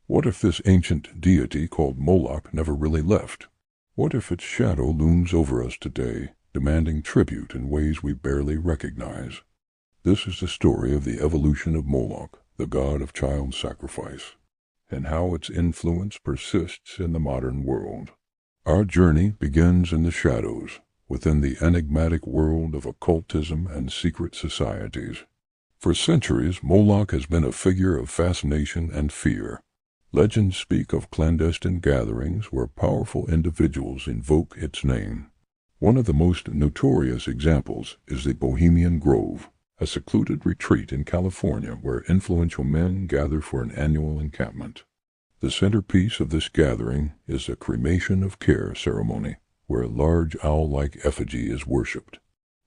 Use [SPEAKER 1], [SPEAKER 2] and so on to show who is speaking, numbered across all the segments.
[SPEAKER 1] What if this ancient deity called Moloch never really left? What if its shadow looms over us today, demanding tribute in ways we barely recognize? This is the story of the evolution of Moloch, the god of child sacrifice, and how its influence persists in the modern world. Our journey begins in the shadows, within the enigmatic world of occultism and secret societies. For centuries, Moloch has been a figure of fascination and fear. Legends speak of clandestine gatherings where powerful individuals invoke its name. One of the most notorious examples is the Bohemian Grove, a secluded retreat in California where influential men gather for an annual encampment. The centerpiece of this gathering is a cremation of care ceremony, where a large owl-like effigy is worshipped.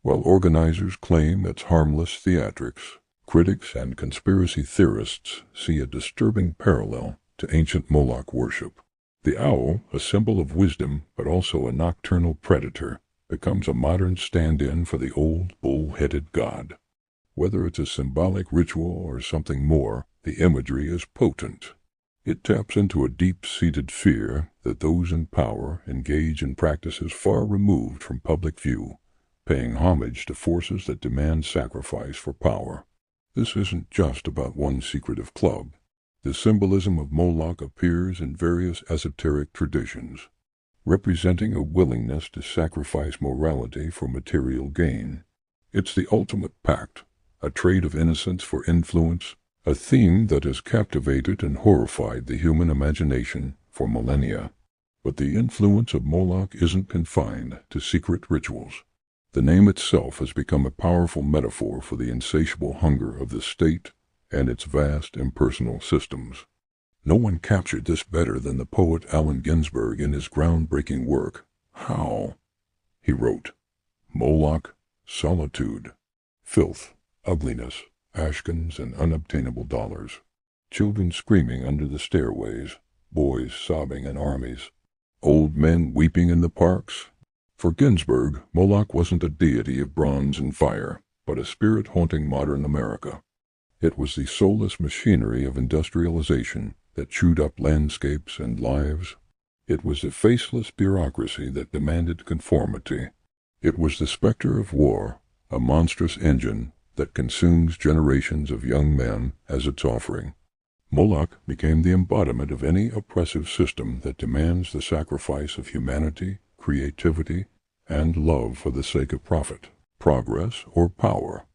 [SPEAKER 1] While organizers claim it's harmless theatrics, critics and conspiracy theorists see a disturbing parallel to ancient Moloch worship. The owl, a symbol of wisdom but also a nocturnal predator, becomes a modern stand-in for the old bull-headed god. Whether it's a symbolic ritual or something more, the imagery is potent. It taps into a deep-seated fear that those in power engage in practices far removed from public view, paying homage to forces that demand sacrifice for power. This isn't just about one secretive club. The symbolism of Moloch appears in various esoteric traditions, representing a willingness to sacrifice morality for material gain. It's the ultimate pact, a trade of innocence for influence, a theme that has captivated and horrified the human imagination for millennia. But the influence of Moloch isn't confined to secret rituals. The name itself has become a powerful metaphor for the insatiable hunger of the state and its vast impersonal systems. No one captured this better than the poet Allen Ginsberg in his groundbreaking work, How? He wrote, Moloch, solitude, filth, ugliness, ashkins and unobtainable dollars, children screaming under the stairways, boys sobbing in armies, old men weeping in the parks. For Ginsberg, Moloch wasn't a deity of bronze and fire, but a spirit haunting modern America. It was the soulless machinery of industrialization that chewed up landscapes and lives. It was the faceless bureaucracy that demanded conformity. It was the specter of war, a monstrous engine that consumes generations of young men as its offering. Moloch became the embodiment of any oppressive system that demands the sacrifice of humanity, creativity, and love for the sake of profit, progress, or power.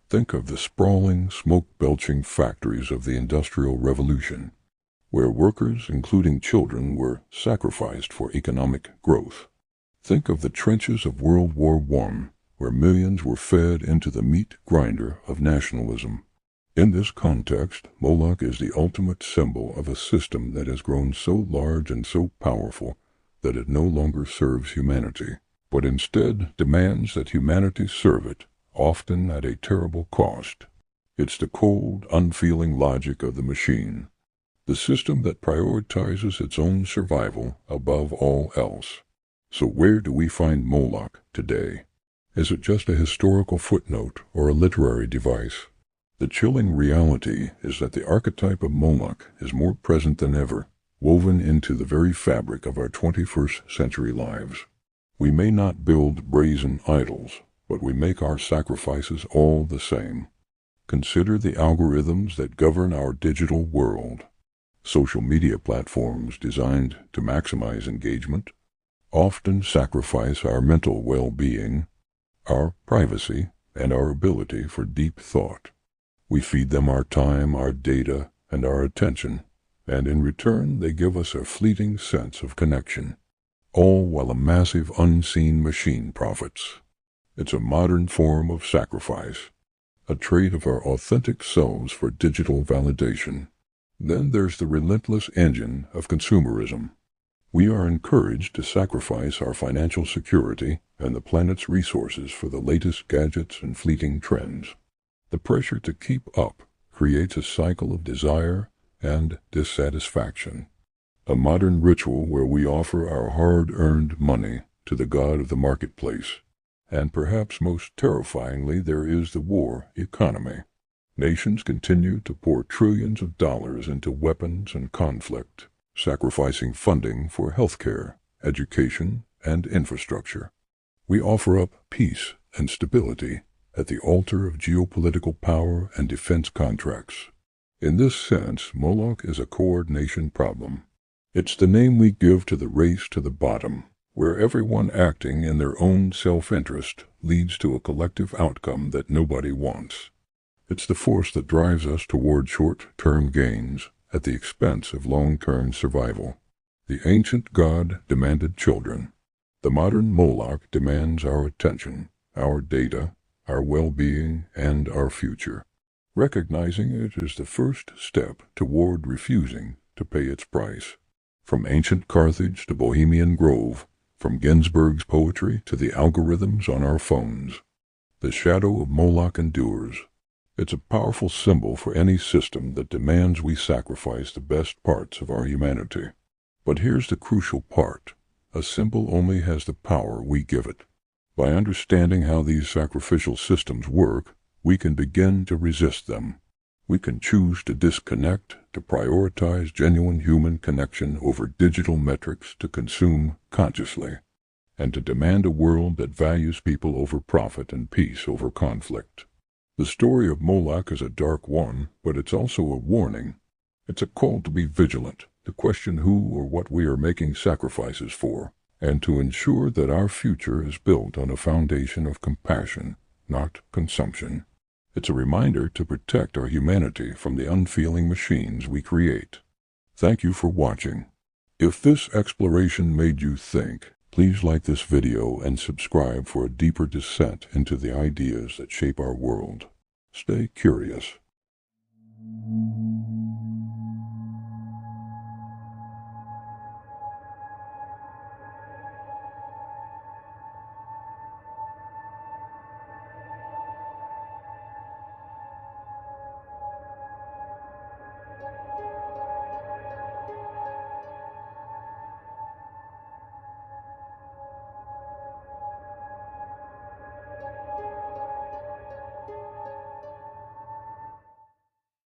[SPEAKER 1] Think of the sprawling, smoke-belching factories of the Industrial Revolution, where workers, including children, were sacrificed for economic growth. Think of the trenches of World War I, where millions were fed into the meat grinder of nationalism. In this context, Moloch is the ultimate symbol of a system that has grown so large and so powerful that it no longer serves humanity, but instead demands that humanity serve it, often at a terrible cost. It's the cold, unfeeling logic of the machine, the system that prioritizes its own survival above all else. So where do we find Moloch today? Is it just a historical footnote or a literary device? The chilling reality is that the archetype of Moloch is more present than ever, woven into the very fabric of our 21st century lives. We may not build brazen idols, but we make our sacrifices all the same. Consider the algorithms that govern our digital world. Social media platforms designed to maximize engagement often sacrifice our mental well-being, our privacy, and our ability for deep thought. We feed them our time, our data, and our attention, and in return they give us a fleeting sense of connection, all while a massive unseen machine profits. It's a modern form of sacrifice, a trade of our authentic selves for digital validation. Then there's the relentless engine of consumerism. We are encouraged to sacrifice our financial security and the planet's resources for the latest gadgets and fleeting trends. The pressure to keep up creates a cycle of desire and dissatisfaction, a modern ritual where we offer our hard-earned money to the god of the marketplace. And perhaps most terrifyingly, there is the war economy. Nations continue to pour trillions of dollars into weapons and conflict, sacrificing funding for healthcare, education, and infrastructure. We offer up peace and stability at the altar of geopolitical power and defense contracts. In this sense, Moloch is a coordination problem. It's the name we give to the race to the bottom, where everyone acting in their own self-interest leads to a collective outcome that nobody wants. It's the force that drives us toward short-term gains at the expense of long-term survival. The ancient god demanded children. The modern Moloch demands our attention, our data, our well-being, and our future. Recognizing it is the first step toward refusing to pay its price. From ancient Carthage to Bohemian Grove, from Ginsberg's poetry to the algorithms on our phones, the shadow of Moloch endures. It's a powerful symbol for any system that demands we sacrifice the best parts of our humanity. But here's the crucial part. A symbol only has the power we give it. By understanding how these sacrificial systems work, we can begin to resist them. We can choose to disconnect, to prioritize genuine human connection over digital metrics to consume consciously, and to demand a world that values people over profit and peace over conflict. The story of Moloch is a dark one, but it's also a warning. It's a call to be vigilant, to question who or what we are making sacrifices for, and to ensure that our future is built on a foundation of compassion, not consumption. It's a reminder to protect our humanity from the unfeeling machines we create. Thank you for watching. If this exploration made you think, please like this video and subscribe for a deeper descent into the ideas that shape our world. Stay curious.